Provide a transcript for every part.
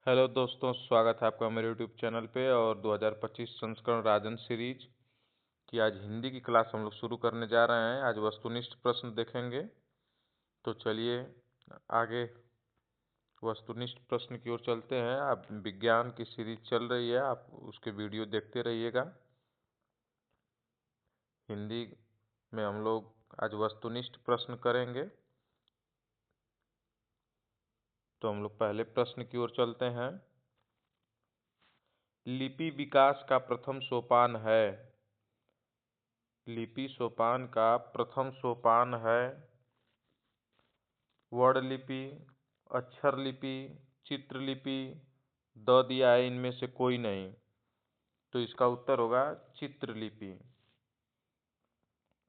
Hello दोस्तों, स्वागत है आपका मेरे यूट्यूब चैनल पे। और 2025 संस्करण राजन सीरीज की आज हिंदी की क्लास हम लोग शुरू करने जा रहे हैं। आज वस्तुनिष्ठ प्रश्न देखेंगे। तो चलिए आगे वस्तुनिष्ठ प्रश्न की ओर चलते हैं। आप विज्ञान की सीरीज चल रही है, आप उसके वीडियो देखते रहिएगा। हिंदी में हम लोग आज वस्तुनिष्ठ प्रश्न करेंगे। तो हम लोग पहले प्रश्न की ओर चलते हैं। लिपि विकास का प्रथम सोपान है। लिपि सोपान का प्रथम सोपान है वर्ण लिपि, अक्षर लिपि, चित्र लिपि, द दिया है, इनमें से कोई नहीं। तो इसका उत्तर होगा चित्र लिपि।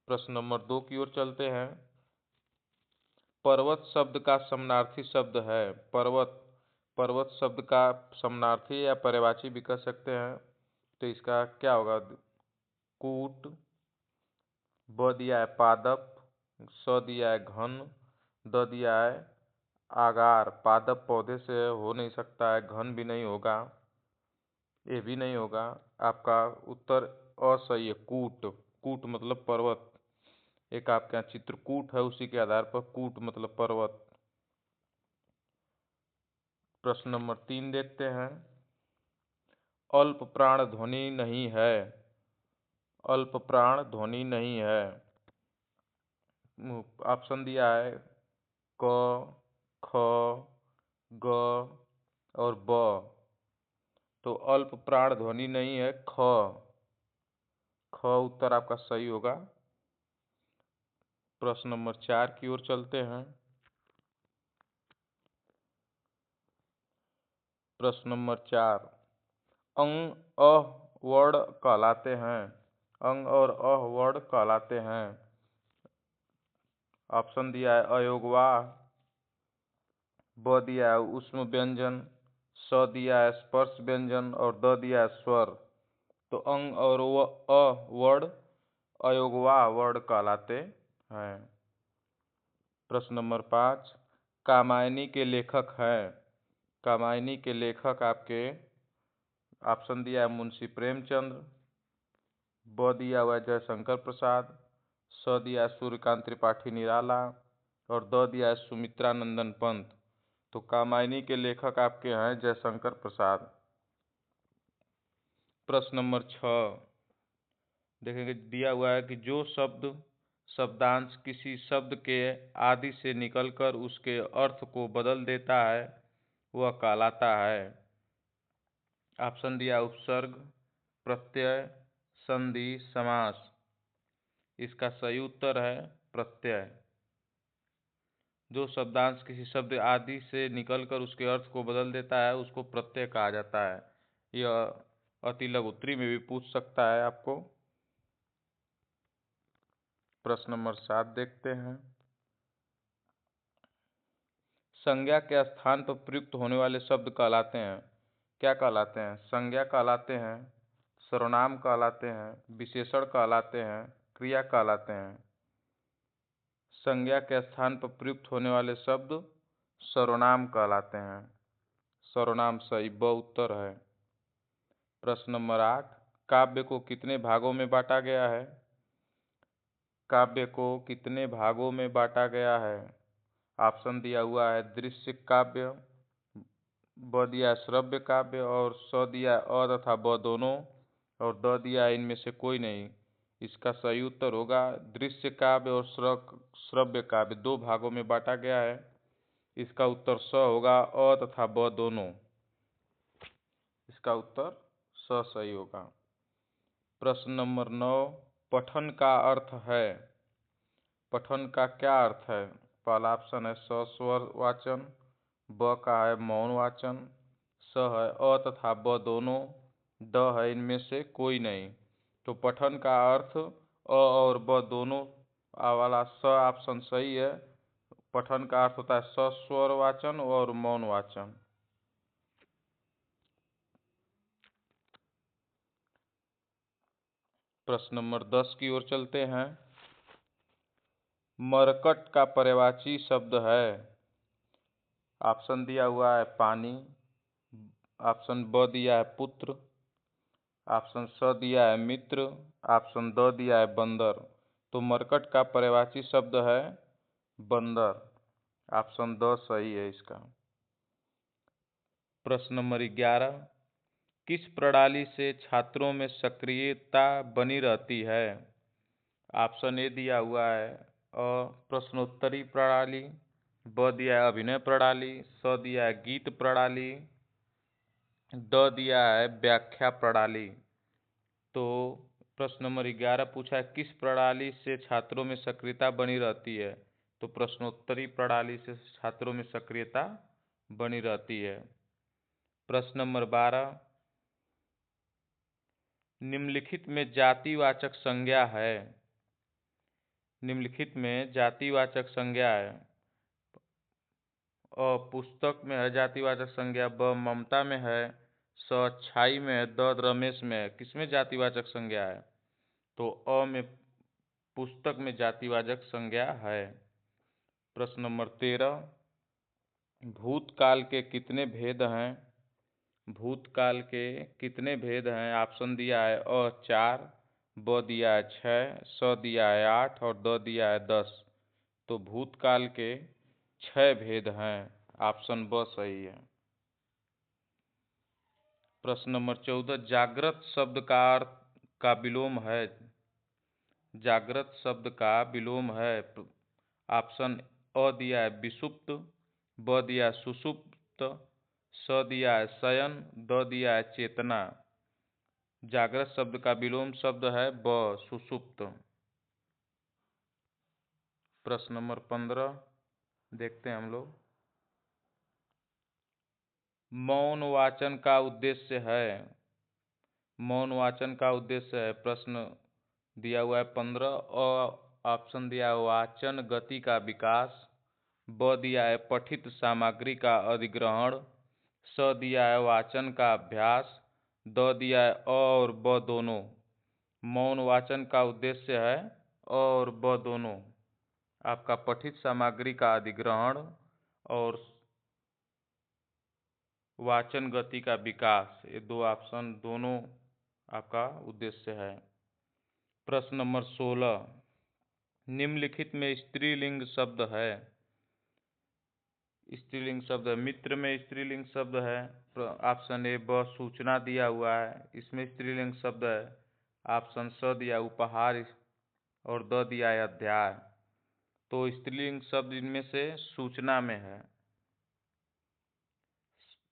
प्रश्न नंबर 2 की ओर चलते हैं। पर्वत शब्द का समानार्थी शब्द है। पर्वत शब्द का समानार्थी या पर्यायवाची भी कह सकते हैं। तो इसका क्या होगा? कूट, ब दिया है पादप, स दिया है घन, द दिया है आगार। पादप पौधे से हो नहीं सकता है, घन भी नहीं होगा, ये भी नहीं होगा। आपका उत्तर असही है, कूट। कूट मतलब पर्वत। एक आपके यहाँ चित्रकूट है, उसी के आधार पर कूट मतलब पर्वत। प्रश्न नंबर 3 देखते हैं। अल्प प्राण ध्वनि नहीं है। अल्प प्राण ध्वनि नहीं है। ऑप्शन दिया है क, ख, ग और ब। तो अल्प प्राण ध्वनि नहीं है ख। ख उत्तर आपका सही होगा। प्रश्न नंबर 4 की ओर चलते हैं। प्रश्न नंबर 4, अंग अ वर्ण कहलाते हैं। अंग और अ वर्ण कहलाते हैं। ऑप्शन दिया है अयोगवाह, ब दिया है ऊष्म व्यंजन, स दिया है स्पर्श व्यंजन और द दिया है स्वर। तो अंग और अ वर्ण अयोगवाह वर्ण कहलाते हैं। प्रश्न नंबर 5, कामायनी के लेखक हैं। कामायनी के लेखक आपके ऑप्शन दिया है मुंशी प्रेमचंद्र, ब दिया हुआ है जयशंकर प्रसाद, स दिया है सूर्यकांत त्रिपाठी निराला और द दिया है सुमित्रानंदन पंत। तो कामायनी के लेखक आपके हैं जयशंकर प्रसाद। प्रश्न नंबर 6 देखेंगे, दिया हुआ है कि जो शब्दांश किसी शब्द के आदि से निकलकर उसके अर्थ को बदल देता है वह कहलाता है। ऑप्शन दिया उपसर्ग, प्रत्यय, संधि, समास। इसका सही उत्तर है प्रत्यय। जो शब्दांश किसी शब्द आदि से निकलकर उसके अर्थ को बदल देता है उसको प्रत्यय कहा जाता है। यह अति लघु उत्तरी में भी पूछ सकता है आपको। प्रश्न नंबर 7 देखते हैं। संज्ञा के स्थान पर प्रयुक्त होने वाले शब्द कहलाते हैं। क्या कहलाते हैं? संज्ञा कहलाते हैं, सर्वनाम कहलाते हैं, विशेषण कहलाते हैं, क्रिया कहलाते हैं। संज्ञा के स्थान पर प्रयुक्त होने वाले शब्द सर्वनाम कहलाते हैं। सर्वनाम सही, ब उत्तर है। प्रश्न नंबर 8, काव्य को कितने भागों में बांटा गया है? काव्य को कितने भागों में बांटा गया है? ऑप्शन दिया हुआ है दृश्य काव्य, ब दिया है श्रव्य काव्य और स दिया है अ तथा ब दोनों और द दिया है इनमें से कोई नहीं। इसका सही उत्तर होगा दृश्य काव्य और श्रव्य काव्य 2 भागों में बांटा गया है। इसका उत्तर स होगा, अ तथा ब दोनों। इसका उत्तर स सही होगा। प्रश्न नंबर 9, पठन का अर्थ है। पठन का क्या अर्थ है? पहला ऑप्शन है सस्वर वाचन, ब का है मौन वाचन, स है अ तथा ब दोनों, द है इनमें से कोई नहीं। तो पठन का अर्थ अ और ब दोनों वाला स ऑप्शन सही है। पठन का अर्थ होता है सस्वर वाचन और मौन वाचन। प्रश्न नंबर 10 की ओर चलते हैं। मरकट का पर्यायवाची शब्द है। ऑप्शन दिया हुआ है पानी, ऑप्शन ब दिया है पुत्र, ऑप्शन स दिया है मित्र, ऑप्शन द दिया है बंदर। तो मरकट का पर्यायवाची शब्द है बंदर। ऑप्शन द सही है इसका। प्रश्न नंबर 11, किस प्रणाली से छात्रों में सक्रियता बनी रहती है? ऑप्शन ए दिया हुआ है प्रश्नोत्तरी प्रणाली, ब दिया है अभिनय प्रणाली, स दिया है गीत प्रणाली, द दिया है व्याख्या प्रणाली। तो प्रश्न नंबर 11 पूछा है किस प्रणाली से छात्रों में सक्रियता बनी रहती है? तो प्रश्नोत्तरी प्रणाली से छात्रों में सक्रियता बनी रहती है। प्रश्न नंबर 12, निम्नलिखित में जातिवाचक संज्ञा है। निम्नलिखित में जातिवाचक संज्ञा है। पुस्तक में है जातिवाचक संज्ञा, ब ममता में है, स अच्छाई में है, द रमेश में है। किसमें जातिवाचक संज्ञा है? तो अ में पुस्तक में जातिवाचक संज्ञा है। प्रश्न नंबर 13, भूतकाल के कितने भेद हैं? भूतकाल के कितने भेद हैं? ऑप्शन दिया है अ 4, ब दिया है 6, स दिया है 8 और द दिया है 10। तो भूतकाल के 6 भेद हैं। ऑप्शन ब सही है। प्रश्न नंबर 14, जागृत शब्द का अर्थ का विलोम है। जागृत शब्द का विलोम है। ऑप्शन अ दिया है विषुप्त, ब दिया है सुषुप्त, स दिया है शयन, द दिया है चेतना। जागृत शब्द का विलोम शब्द है ब सुषुप्त। प्रश्न नंबर 15 देखते हैं हम लोग। मौन वाचन का उद्देश्य है। मौन वाचन का उद्देश्य है। प्रश्न दिया हुआ है 15 ऑप्शन दिया है वाचन गति का विकास, ब दिया है पठित सामग्री का अधिग्रहण, स दिया है वाचन का अभ्यास, द दिया है अ और ब दोनों। मौन वाचन का उद्देश्य है अ और ब दोनों। आपका पठित सामग्री का अधिग्रहण और वाचन गति का विकास, ये दो ऑप्शन दोनों आपका उद्देश्य है। प्रश्न नंबर 16, निम्नलिखित में स्त्रीलिंग शब्द है। स्त्रीलिंग शब्द है। मित्र में स्त्रीलिंग शब्द है। ऑप्शन ए ब सूचना दिया हुआ है, इसमें स्त्रीलिंग शब्द है। ऑप्शन स दिया उपहार और द दिया है अध्याय। तो स्त्रीलिंग शब्द इनमें से सूचना में है।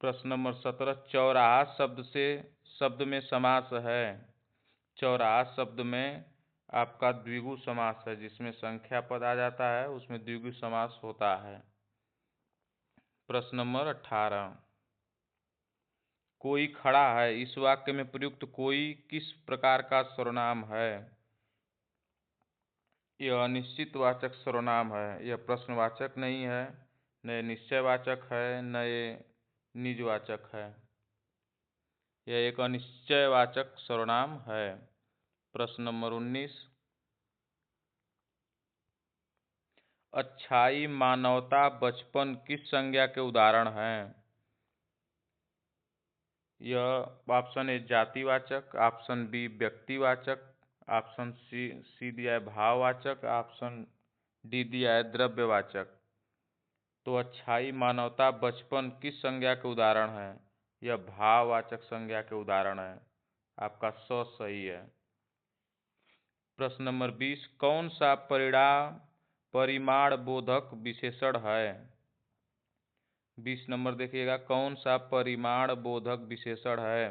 प्रश्न नंबर 17, चौराहा शब्द में समास है। चौराहा शब्द में आपका द्विगु समास है, जिसमें संख्या पद आ जाता है उसमें द्विगु समास होता है। प्रश्न नंबर 18, कोई खड़ा है, इस वाक्य में प्रयुक्त कोई किस प्रकार का सर्वनाम है? यह अनिश्चितवाचक सर्वनाम है। यह प्रश्नवाचक नहीं है, न ये निश्चयवाचक है, न ये निजवाचक है। यह एक अनिश्चयवाचक सर्वनाम है। प्रश्न नंबर 19, अच्छाई, मानवता, बचपन किस संज्ञा के उदाहरण हैं? यह ऑप्शन ए जातिवाचक, ऑप्शन बी व्यक्तिवाचक, ऑप्शन सी दिया है भाववाचक, ऑप्शन डी दिया है द्रव्यवाचक। तो अच्छाई, मानवता, बचपन किस संज्ञा के उदाहरण हैं? यह भाववाचक संज्ञा के उदाहरण है। आपका स सही है। प्रश्न नंबर 20, कौन सा परिमाण बोधक विशेषण है? 20 नंबर देखिएगा, कौन सा परिमाण बोधक विशेषण है?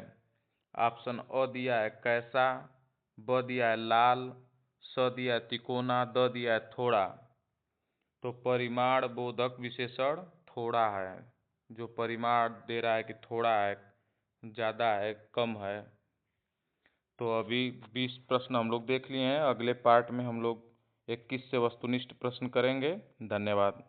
ऑप्शन अ दिया है कैसा, ब दिया है लाल, स दिया है तिकोना, द दिया है थोड़ा। तो परिमाण बोधक विशेषण थोड़ा है। जो परिमाण दे रहा है कि थोड़ा है, ज़्यादा है, कम है। तो अभी 20 प्रश्न हम लोग देख लिए हैं। अगले पार्ट में हम लोग 21 से वस्तुनिष्ठ प्रश्न करेंगे। धन्यवाद।